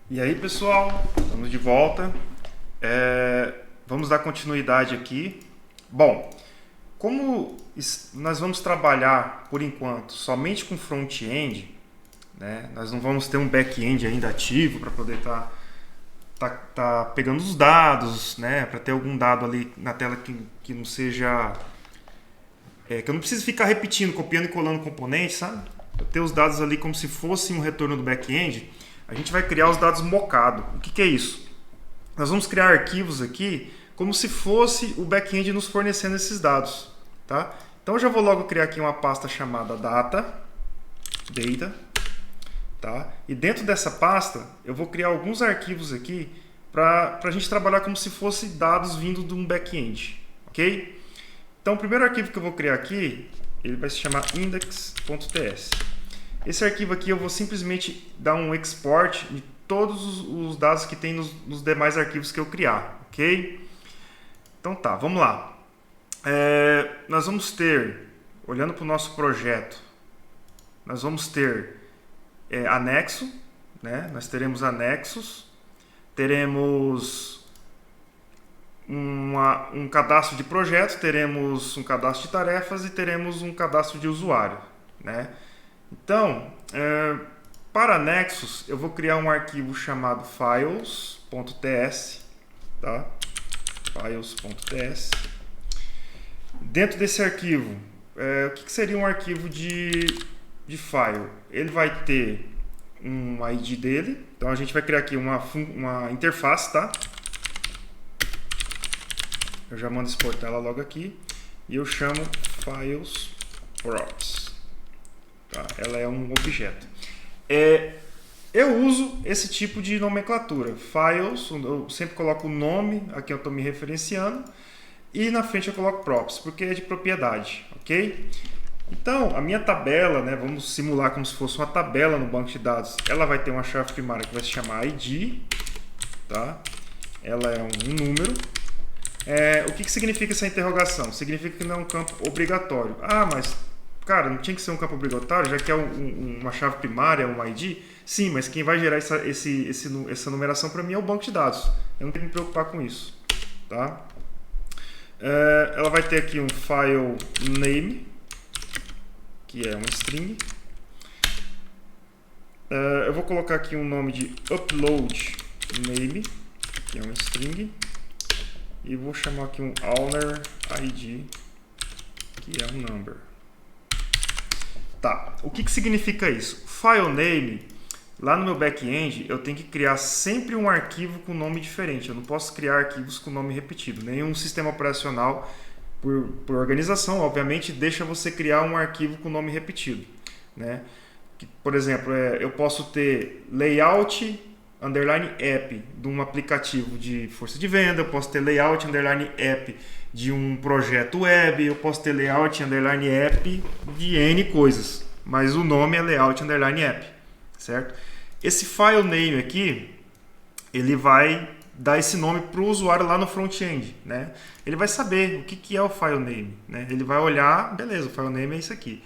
E aí, pessoal, estamos de volta. Vamos dar continuidade aqui. Bom, como nós vamos trabalhar, por enquanto, somente com front-end, né? Nós não vamos ter um back-end ainda ativo para poder tá pegando os dados, né? Para ter algum dado ali na tela que não seja... que eu não precise ficar repetindo, copiando e colando componentes, sabe? Eu ter os dados ali como se fosse um retorno do back-end. A gente vai criar os dados mocado. O que é isso? Nós vamos criar arquivos aqui como se fosse o back-end nos fornecendo esses dados. Tá? Então eu já vou logo criar aqui uma pasta chamada data. Tá? E dentro dessa pasta eu vou criar alguns arquivos aqui para a gente trabalhar como se fosse dados vindo de um back-end. Ok? Então o primeiro arquivo que eu vou criar aqui, ele vai se chamar index.ts. Esse arquivo aqui eu vou simplesmente dar um export de todos os dados que tem nos demais arquivos que eu criar, ok? Então tá, vamos lá. Nós vamos ter, olhando para o nosso projeto, nós vamos ter anexo, né? Nós teremos anexos, teremos um cadastro de projeto, teremos um cadastro de tarefas e teremos um cadastro de usuário, né? Então, para anexos, eu vou criar um arquivo chamado files.ts, tá? Files.ts. Dentro desse arquivo, o que seria um arquivo de file? Ele vai ter um ID dele, então a gente vai criar aqui uma interface, tá? Eu já mando exportar ela logo aqui e eu chamo files props. Tá? Ela é um objeto. Eu uso esse tipo de nomenclatura. Files, eu sempre coloco o nome a quem eu estou me referenciando e na frente eu coloco props, porque é de propriedade, ok? Então, a minha tabela, né, vamos simular como se fosse uma tabela no banco de dados. Ela vai ter uma chave primária que vai se chamar ID, tá? Ela é um número. O que significa essa interrogação? Significa que não é um campo obrigatório. Ah, mas, cara, não tinha que ser um campo obrigatório, já que é uma chave primária, um ID? Sim, mas quem vai gerar essa numeração para mim é o banco de dados. Eu não tenho que me preocupar com isso. Tá? Ela vai ter aqui um file name, que é um string. Eu vou colocar aqui um nome de upload name, que é um string. E vou chamar aqui um owner ID, que é um number. Tá, o que significa isso? File name, lá no meu back-end, eu tenho que criar sempre um arquivo com nome diferente. Eu não posso criar arquivos com nome repetido. Nenhum sistema operacional, por organização, obviamente, deixa você criar um arquivo com nome repetido. Né? Por exemplo, eu posso ter layout underline app de um aplicativo de força de venda, eu posso ter layout underline app de um projeto web, eu posso ter layout underline app de N coisas, mas o nome é layout underline app, certo? Esse file name aqui, ele vai dar esse nome para o usuário lá no front-end, né? Ele vai saber o que é o file name, né? Ele vai olhar, beleza, o file name é isso aqui.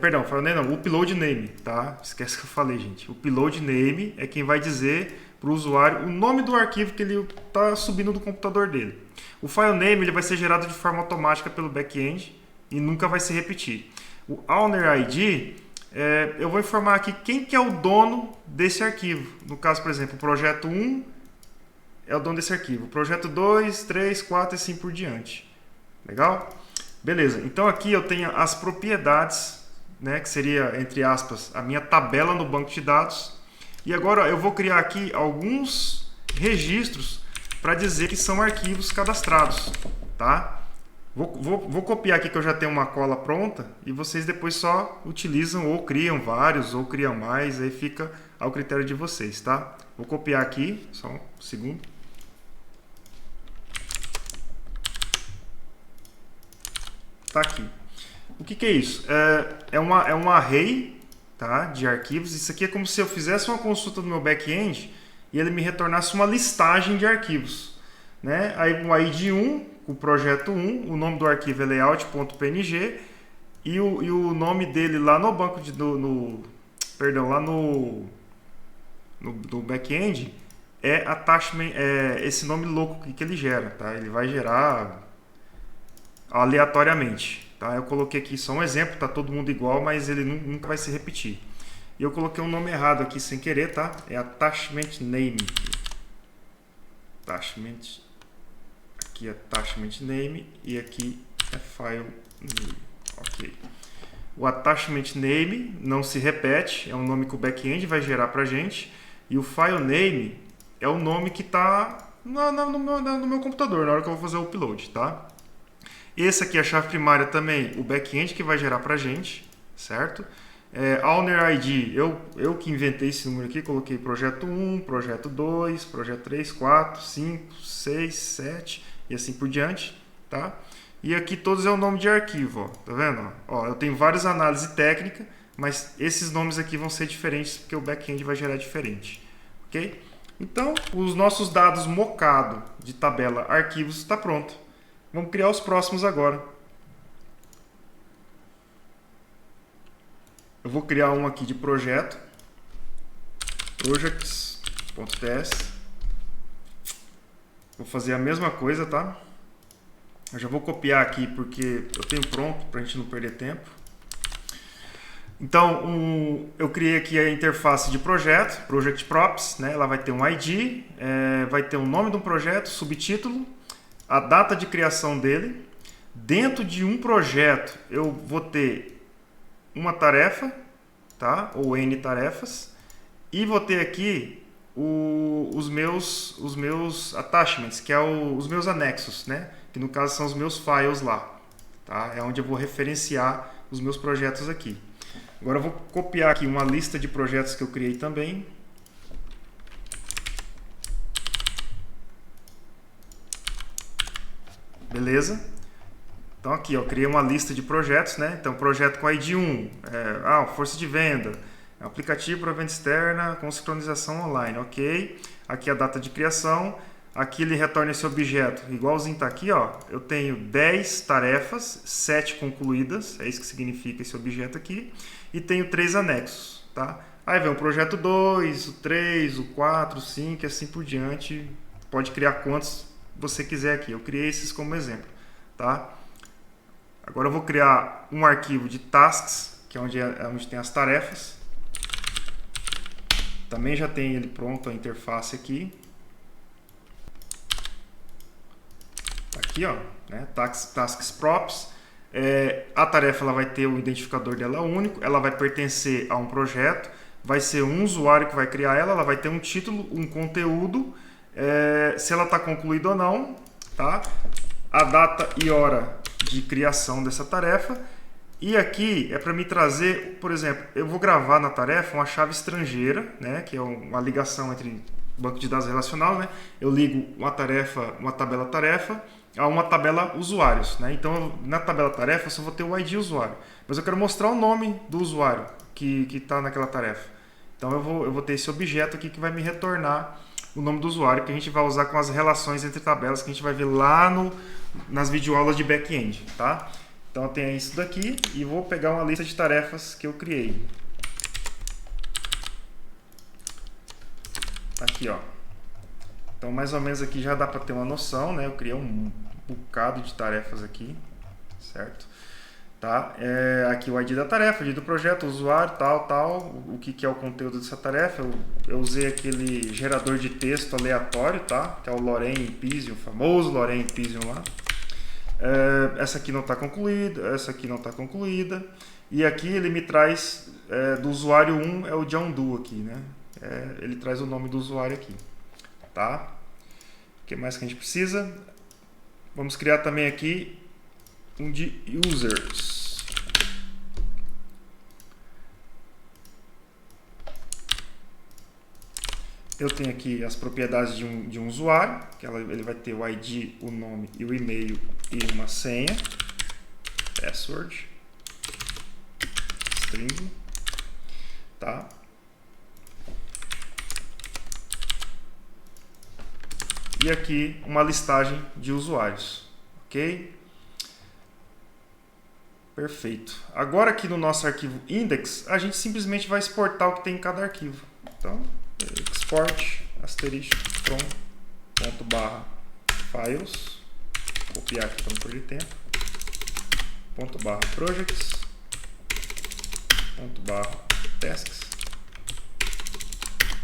Perdão, o upload name, tá? Esquece que eu falei, gente. O upload name é quem vai dizer para o usuário o nome do arquivo que ele está subindo do computador dele. O file name ele vai ser gerado de forma automática pelo back-end e nunca vai se repetir. O owner ID, eu vou informar aqui quem que é o dono desse arquivo. No caso, por exemplo, o projeto 1 é o dono desse arquivo. O projeto 2, 3, 4 e assim por diante. Legal? Beleza, então aqui eu tenho as propriedades, né, que seria, entre aspas, a minha tabela no banco de dados. E agora eu vou criar aqui alguns registros para dizer que são arquivos cadastrados. Tá? Vou copiar aqui que eu já tenho uma cola pronta e vocês depois só utilizam ou criam vários ou criam mais, aí fica ao critério de vocês. Tá? Vou copiar aqui, só um segundo. Tá aqui. O que é isso? É um array, tá, de arquivos. Isso aqui é como se eu fizesse uma consulta no meu back-end e ele me retornasse uma listagem de arquivos. Né? Aí o ID 1, o projeto 1, o nome do arquivo é layout.png e o nome dele lá no banco de... lá no no back-end é attachment, esse nome louco que ele gera, tá? Ele vai gerar aleatoriamente, tá? Eu coloquei aqui só um exemplo, tá todo mundo igual, mas ele nunca vai se repetir. E eu coloquei um nome errado aqui sem querer, tá? É attachment name. Attachment. Aqui é attachment name e aqui é file name. Ok. O attachment name não se repete, é um nome que o back-end vai gerar pra gente. E o file name é o nome que está no meu computador, na hora que eu vou fazer o upload, tá? Esse aqui é a chave primária também, o back-end que vai gerar pra gente, certo? Owner ID, eu que inventei esse número aqui, coloquei projeto 1, projeto 2, projeto 3, 4, 5, 6, 7 e assim por diante, tá? E aqui todos é o nome de arquivo, ó, tá vendo? Ó, eu tenho várias análises técnicas, mas esses nomes aqui vão ser diferentes porque o back-end vai gerar diferente, ok? Então, os nossos dados mocado de tabela arquivos está pronto. Vamos criar os próximos agora. Eu vou criar um aqui de projeto, projects.ts. Vou fazer a mesma coisa, tá? Eu já vou copiar aqui porque eu tenho pronto para a gente não perder tempo. Então, eu criei aqui a interface de projeto, Project Props, né? Ela vai ter um ID, vai ter o nome do projeto, subtítulo, a data de criação dele. Dentro de um projeto, eu vou ter uma tarefa, tá? Ou N tarefas, e vou ter aqui os meus attachments, que é os meus anexos, né? Que no caso são os meus files lá, tá? É onde eu vou referenciar os meus projetos aqui. Agora eu vou copiar aqui uma lista de projetos que eu criei também. Beleza? Então aqui, eu criei uma lista de projetos, né? Então, projeto com ID 1, força de venda, aplicativo para venda externa com sincronização online, ok? Aqui a data de criação, aqui ele retorna esse objeto, igualzinho está aqui, ó. Eu tenho 10 tarefas, 7 concluídas, é isso que significa esse objeto aqui, e tenho 3 anexos, tá? Aí vem o projeto 2, o 3, o 4, o 5 e assim por diante, pode criar quantos você quiser aqui, eu criei esses como exemplo, tá? Agora eu vou criar um arquivo de tasks, que é onde tem as tarefas. Também já tem ele pronto, a interface aqui. Aqui, ó, né? Tasks Props. A tarefa ela vai ter o identificador dela único, ela vai pertencer a um projeto, vai ser um usuário que vai criar ela vai ter um título, um conteúdo, se ela está concluída ou não, tá? A data e hora de criação dessa tarefa. E aqui é para me trazer, por exemplo, eu vou gravar na tarefa uma chave estrangeira, né, que é uma ligação entre banco de dados relacional, né? Eu ligo uma tabela tarefa a uma tabela usuários, né? Então, na tabela tarefa eu só vou ter o ID usuário, mas eu quero mostrar o nome do usuário que está naquela tarefa. Então eu vou ter esse objeto aqui que vai me retornar o nome do usuário, que a gente vai usar com as relações entre tabelas que a gente vai ver lá nas videoaulas de back-end, tá? Então eu tenho isso daqui e vou pegar uma lista de tarefas que eu criei. Aqui, ó. Então mais ou menos aqui já dá para ter uma noção, né? Eu criei um bocado de tarefas aqui, certo? Tá? Aqui o ID da tarefa, ID do projeto, usuário, tal, o que é o conteúdo dessa tarefa. Eu usei aquele gerador de texto aleatório, tá? Que é o Lorem Ipsium, o famoso Lorem Ipsium lá. Essa aqui não está concluída, essa aqui não está concluída. E aqui ele me traz, do usuário 1 é o John Doe aqui, né? Ele traz o nome do usuário aqui, tá? O que mais que a gente precisa? Vamos criar também aqui um de users. Eu tenho aqui as propriedades de um usuário, que ele vai ter o ID, o nome e o e-mail e uma senha, password, string, tá? E aqui uma listagem de usuários, ok? Perfeito. Agora aqui no nosso arquivo index, a gente simplesmente vai exportar o que tem em cada arquivo. Então, export asterisco from ponto barra files, copiar aqui para não perder tempo, ponto barra projects, ponto barra tasks,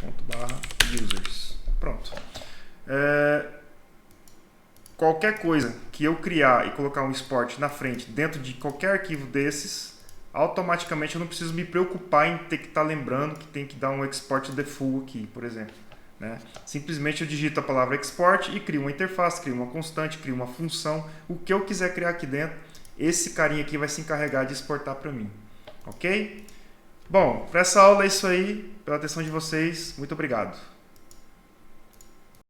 ponto barra users. Pronto. Qualquer coisa que eu criar e colocar um export na frente dentro de qualquer arquivo desses, automaticamente eu não preciso me preocupar em ter que estar lembrando que tem que dar um export default aqui, por exemplo. Né? Simplesmente eu digito a palavra export e crio uma interface, crio uma constante, crio uma função. O que eu quiser criar aqui dentro, esse carinha aqui vai se encarregar de exportar para mim. Ok? Bom, para essa aula é isso aí. Pela atenção de vocês, muito obrigado.